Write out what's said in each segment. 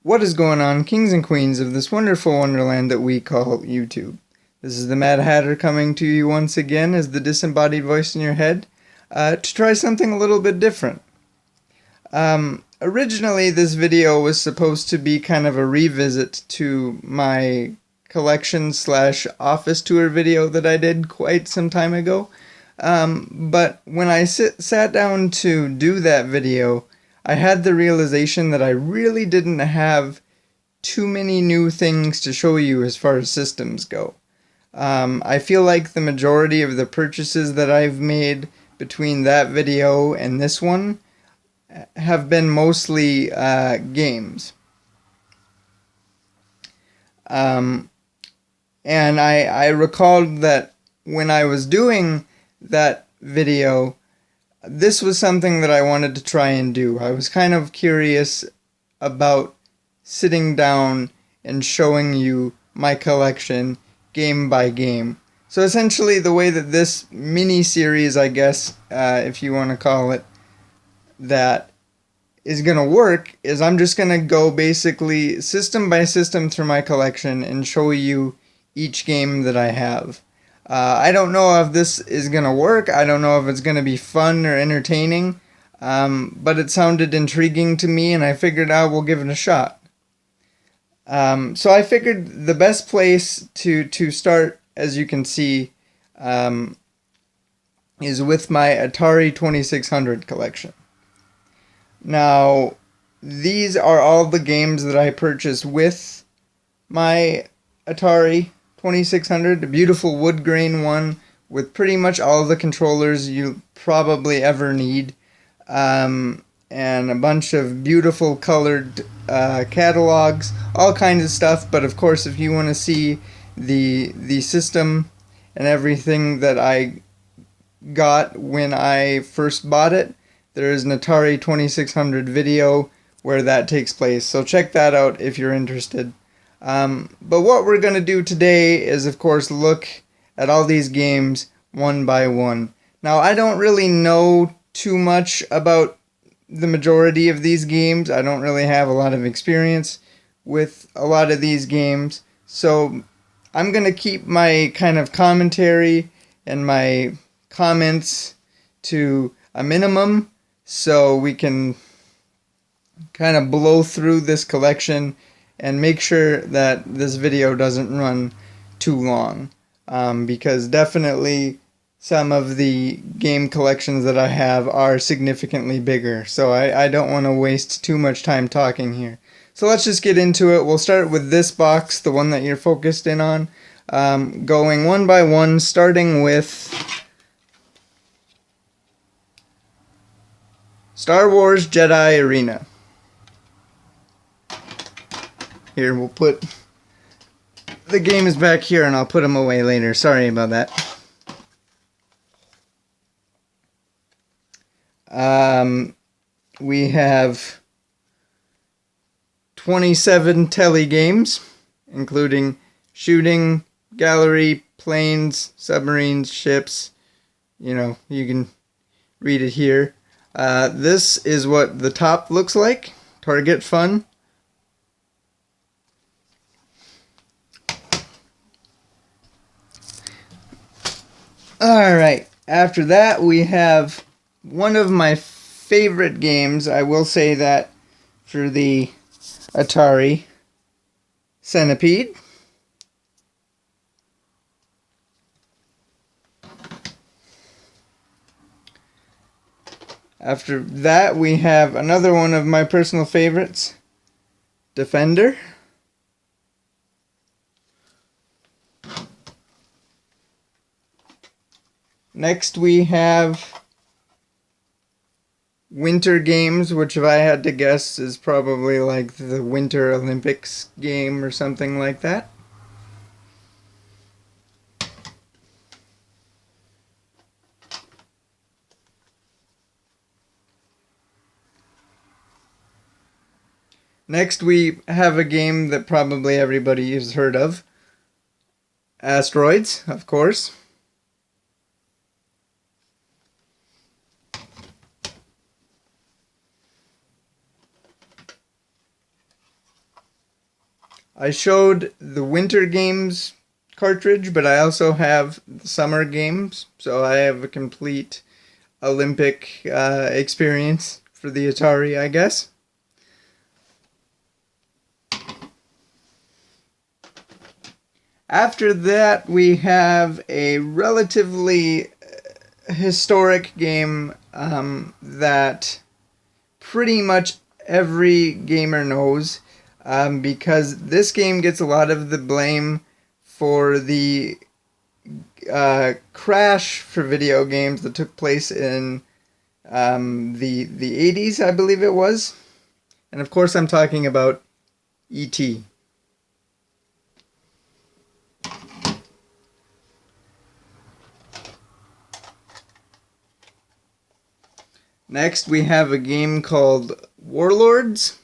What is going on, kings and queens of this wonderful wonderland that we call YouTube? This is the Mad Hatter coming to you once again as the disembodied voice in your head to try something a little bit different. Originally, this video was supposed to be kind of a revisit to my collection slash office tour video that I did quite some time ago. But when I sat down to do that video, I had the realization that I really didn't have too many new things to show you as far as systems go. I feel like the majority of the purchases that I've made between that video and this one have been mostly games. And I recalled that when I was doing that video, this was something that I wanted to try and do. I was kind of curious about sitting down and showing you my collection game by game. So essentially the way that this mini-series, I guess, if you want to call it that, is going to work is I'm just going to go basically system by system through my collection and show you each game that I have. I don't know if this is going to work. I don't know if it's going to be fun or entertaining, but it sounded intriguing to me and I figured I will give it a shot. So I figured the best place to start, as you can see, is with my Atari 2600 collection. Now, these are all the games that I purchased with my Atari 2600, a beautiful wood grain one with pretty much all the controllers you probably ever need, and a bunch of beautiful colored catalogs, all kinds of stuff. But of course, if you want to see the system and everything that I got when I first bought it, there is an Atari 2600 video where that takes place, so check that out if you're interested. But what we're going to do today is, of course, look at all these games one by one. Now, I don't really know too much about the majority of these games. I don't really have a lot of experience with a lot of these games, so I'm going to keep my kind of commentary and my comments to a minimum so we can kind of blow through this collection and make sure that this video doesn't run too long, because definitely some of the game collections that I have are significantly bigger, so I don't want to waste too much time talking here. So let's just get into it. We'll start with this box, the one that you're focused in on, going one by one, starting with Star Wars Jedi Arena. Here, we'll put the games back here and I'll put them away later. Sorry about that. We have 27 tele games, including shooting, gallery, planes, submarines, ships. You know, you can read it here. This is what the top looks like. Target Fun. Alright, after that we have one of my favorite games, I will say that, for the Atari, Centipede. After that we have another one of my personal favorites, Defender. Next we have Winter Games, which if I had to guess is probably like the Winter Olympics game or something like that. Next we have a game that probably everybody has heard of, Asteroids, of course. I showed the Winter Games cartridge, but I also have the Summer Games, so I have a complete Olympic experience for the Atari, I guess. After that, we have a relatively historic game that pretty much every gamer knows, because this game gets a lot of the blame for the crash for video games that took place in the 80s, I believe it was. And of course I'm talking about E.T. Next, we have a game called Warlords.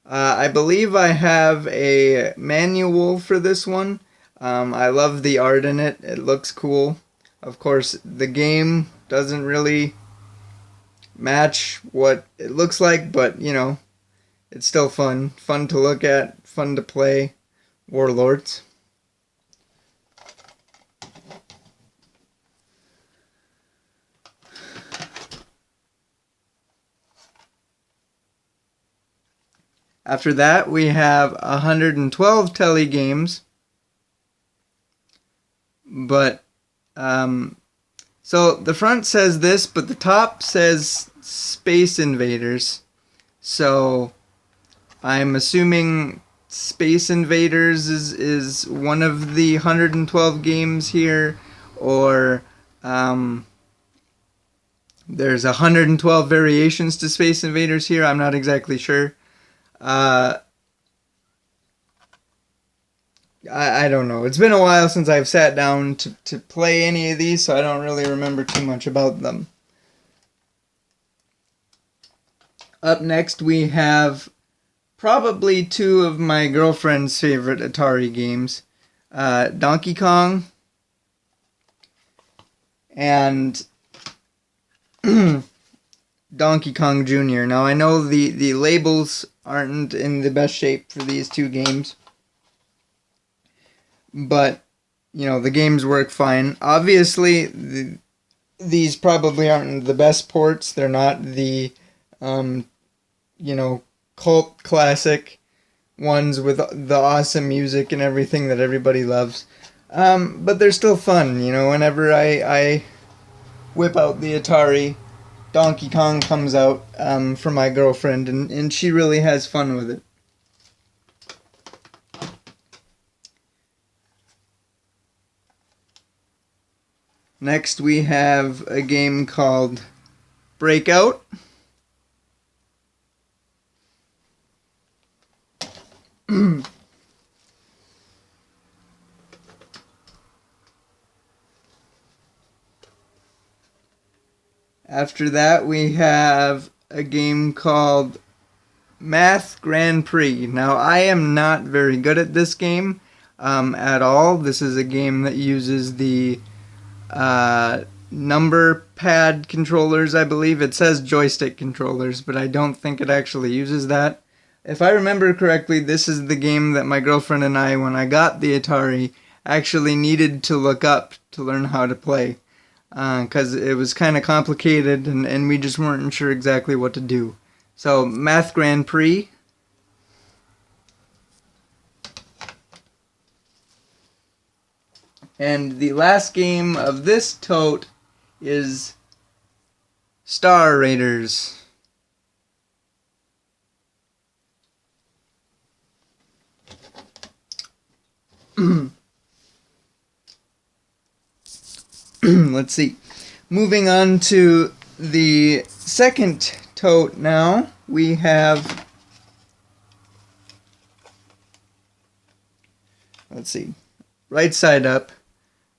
I believe I have a manual for this one. I love the art in it. It looks cool. Of course, the game doesn't really match what it looks like, but, you know, it's still fun. Fun to look at, fun to play. Warlords. After that, we have 112 Telly games. But, so the front says this, but the top says Space Invaders. So, I'm assuming Space Invaders is one of the 112 games here, or, there's 112 variations to Space Invaders here. I'm not exactly sure. I don't know. It's been a while since I've sat down to play any of these, so I don't really remember too much about them. Up next, we have probably two of my girlfriend's favorite Atari games, Donkey Kong and Donkey Kong Jr. Now, I know the labels aren't in the best shape for these two games, but, you know, the games work fine. Obviously, these probably aren't the best ports. They're not the, you know, cult classic ones with the awesome music and everything that everybody loves. But they're still fun, you know. Whenever I whip out the Atari, Donkey Kong comes out for my girlfriend, and she really has fun with it. Next, we have a game called Breakout. After that, we have a game called Math Grand Prix. Now, I am not very good at this game at all. This is a game that uses the number pad controllers, I believe. It says joystick controllers, but I don't think it actually uses that. If I remember correctly, this is the game that my girlfriend and I, when I got the Atari, actually needed to look up to learn how to play. Because it was kind of complicated, and we just weren't sure exactly what to do. So, Math Grand Prix. And the last game of this tote is Star Raiders. Let's see. Moving on to the second tote now, we have, let's see, right side up,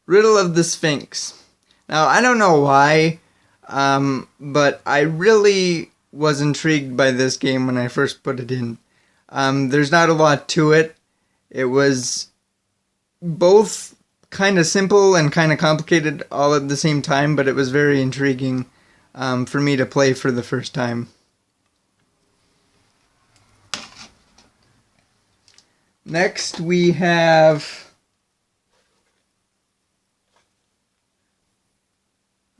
Riddle of the Sphinx. Now, I don't know why, but I really was intrigued by this game when I first put it in. There's not a lot to it. It was both kind of simple and kind of complicated all at the same time, but it was very intriguing for me to play for the first time. Next we have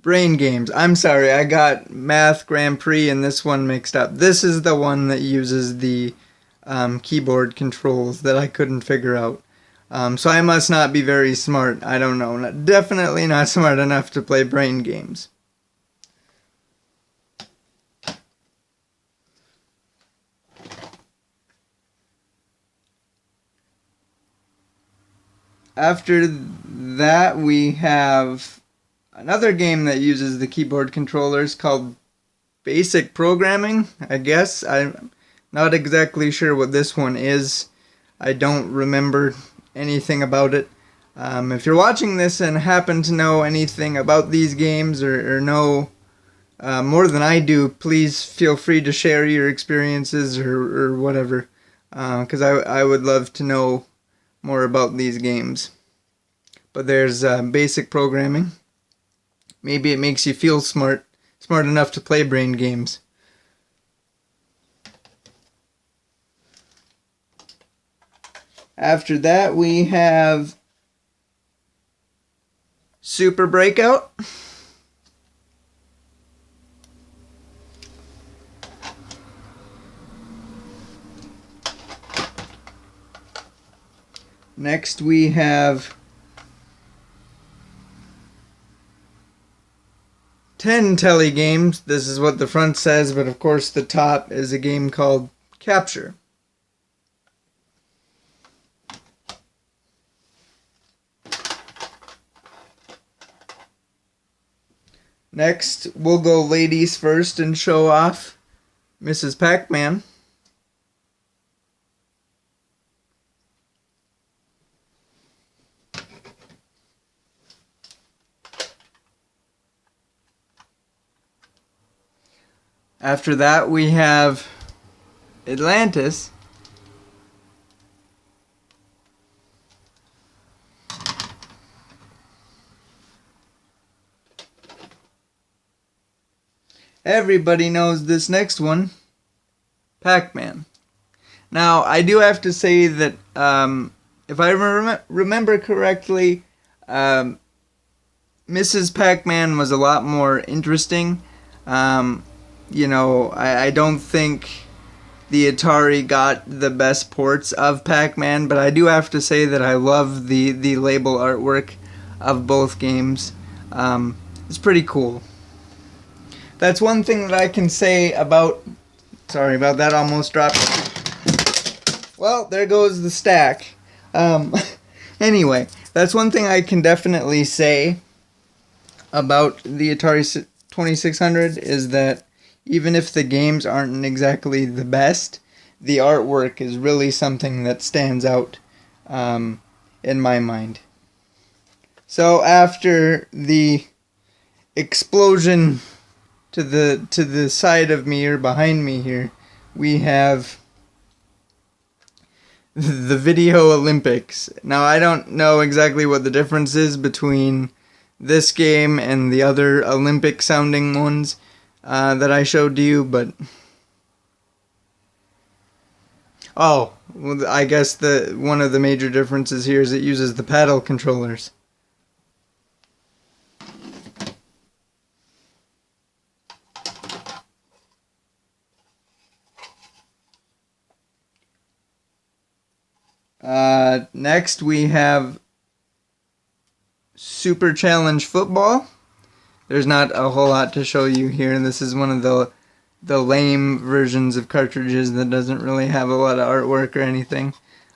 Brain Games. I'm sorry, I got Math Grand Prix and this one mixed up. This is the one that uses the keyboard controls that I couldn't figure out. So I must not be very smart. I don't know. Definitely not smart enough to play Brain Games. After that, we have another game that uses the keyboard controllers called Basic Programming, I guess. I'm not exactly sure what this one is. I don't remember anything about it. If you're watching this and happen to know anything about these games or know more than I do, please feel free to share your experiences or whatever, because I would love to know more about these games. But there's basic programming. Maybe it makes you feel smart enough to play brain games. After that, we have Super Breakout. Next, we have 10 telly games. This is what the front says, but of course the top is a game called Capture. Next, we'll go ladies first and show off Mrs. Pac-Man. After that, we have Atlantis. Everybody knows this next one, Pac-Man. Now, I do have to say that if I remember correctly, Mrs. Pac-Man was a lot more interesting. You know, I don't think the Atari got the best ports of Pac-Man, but I do have to say that I love the label artwork of both games. It's pretty cool. That's one thing that I can say about... Sorry about that, almost dropped. Well, there goes the stack. Anyway, that's one thing I can definitely say about the Atari 2600 is that even if the games aren't exactly the best, the artwork is really something that stands out in my mind. So after the explosion to the side of me or behind me here, we have the Video Olympics. Now I don't know exactly what the difference is between this game and the other Olympic sounding ones that I showed you, but well, I guess one of the major differences here is it uses the paddle controllers. Next we have Super Challenge Football. There's not a whole lot to show you here. This is one of the lame versions of cartridges that doesn't really have a lot of artwork or anything.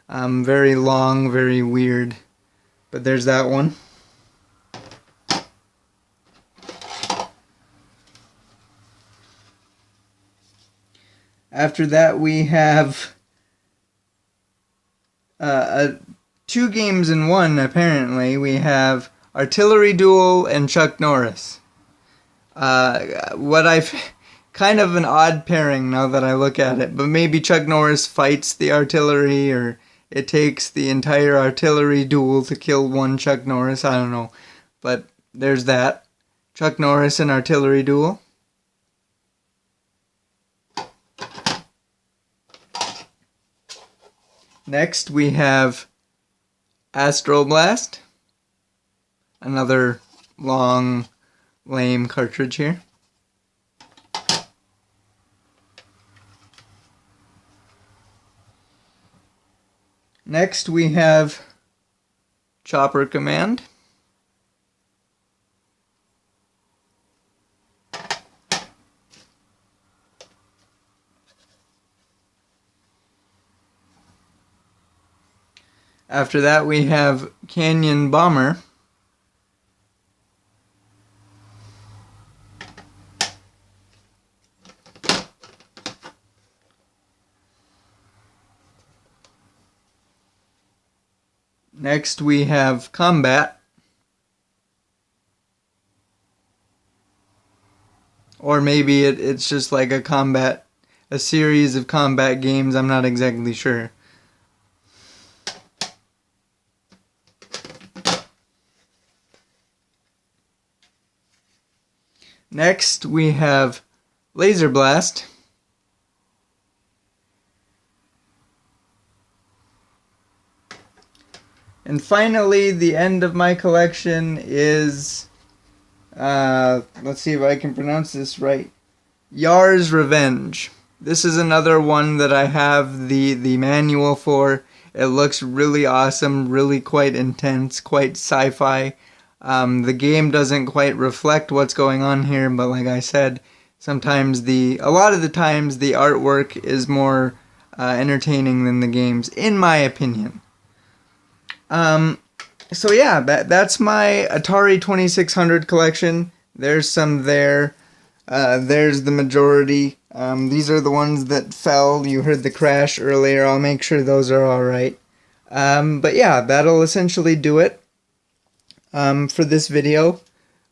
Very long, very weird. But there's that one. After that we have two games in one, apparently. We have Artillery Duel and Chuck Norris. What I've kind of an odd pairing now that I look at it, but maybe Chuck Norris fights the artillery, or it takes the entire artillery duel to kill one Chuck Norris. I don't know, but there's that. Chuck Norris and Artillery Duel. Next we have Astroblast. Another long, lame cartridge here. Next we have Chopper Command. After that we have Canyon Bomber. Next we have Combat. Or maybe it's just like a series of combat games, I'm not exactly sure. Next we have Laser Blast. And finally, the end of my collection is, let's see if I can pronounce this right, Yar's Revenge. This is another one that I have the manual for. It looks really awesome, really quite intense, quite sci-fi. The game doesn't quite reflect what's going on here, but like I said, sometimes a lot of the times the artwork is more entertaining than the games, in my opinion. So yeah, that's my Atari 2600 collection. There's some there. There's the majority. These are the ones that fell. You heard the crash earlier. I'll make sure those are alright. But yeah, that'll essentially do it for this video.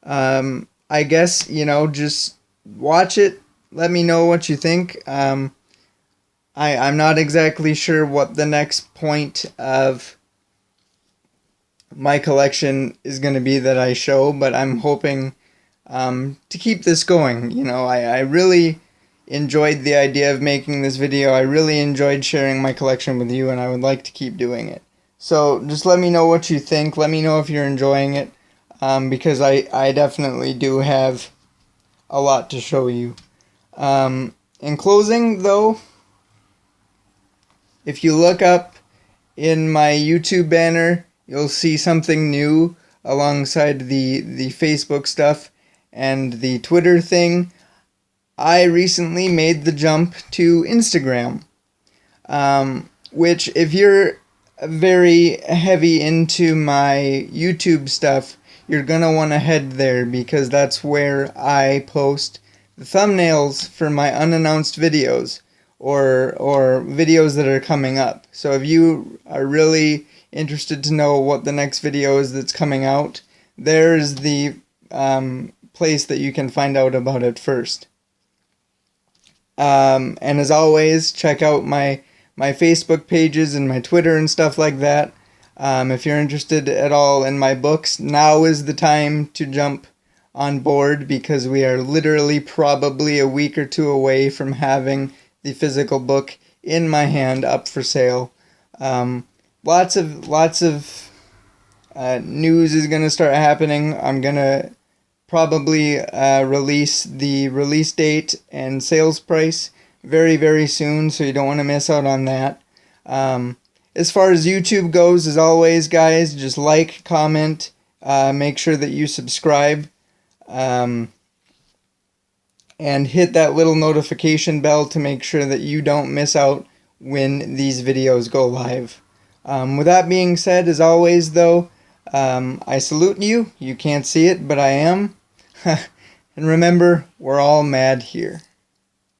I guess, just watch it. Let me know what you think. I'm not exactly sure what the next point of my collection is going to be that I show, but I'm hoping to keep this going. I really enjoyed the idea of making this video. I really enjoyed sharing my collection with you, and I would like to keep doing it. So just let me know what you think. Let me know if you're enjoying it, because I definitely do have a lot to show you. In closing, though, if you look up in my YouTube banner, you'll see something new alongside the Facebook stuff and the Twitter thing. I recently made the jump to Instagram, which if you're very heavy into my YouTube stuff, you're going to want to head there, because that's where I post the thumbnails for my unannounced videos or videos that are coming up. So if you are really interested to know what the next video is that's coming out, there's the place that you can find out about it first. And as always, check out my Facebook pages and my Twitter and stuff like that. If you're interested at all in my books, now is the time to jump on board, because we are literally probably a week or two away from having the physical book in my hand up for sale. Lots of news is going to start happening. I'm going to probably release the release date and sales price very, very soon, so you don't want to miss out on that. As far as YouTube goes, as always, guys, just like, comment, make sure that you subscribe, and hit that little notification bell to make sure that you don't miss out when these videos go live. With that being said, as always, though, I salute you. You can't see it, but I am. And remember, we're all mad here.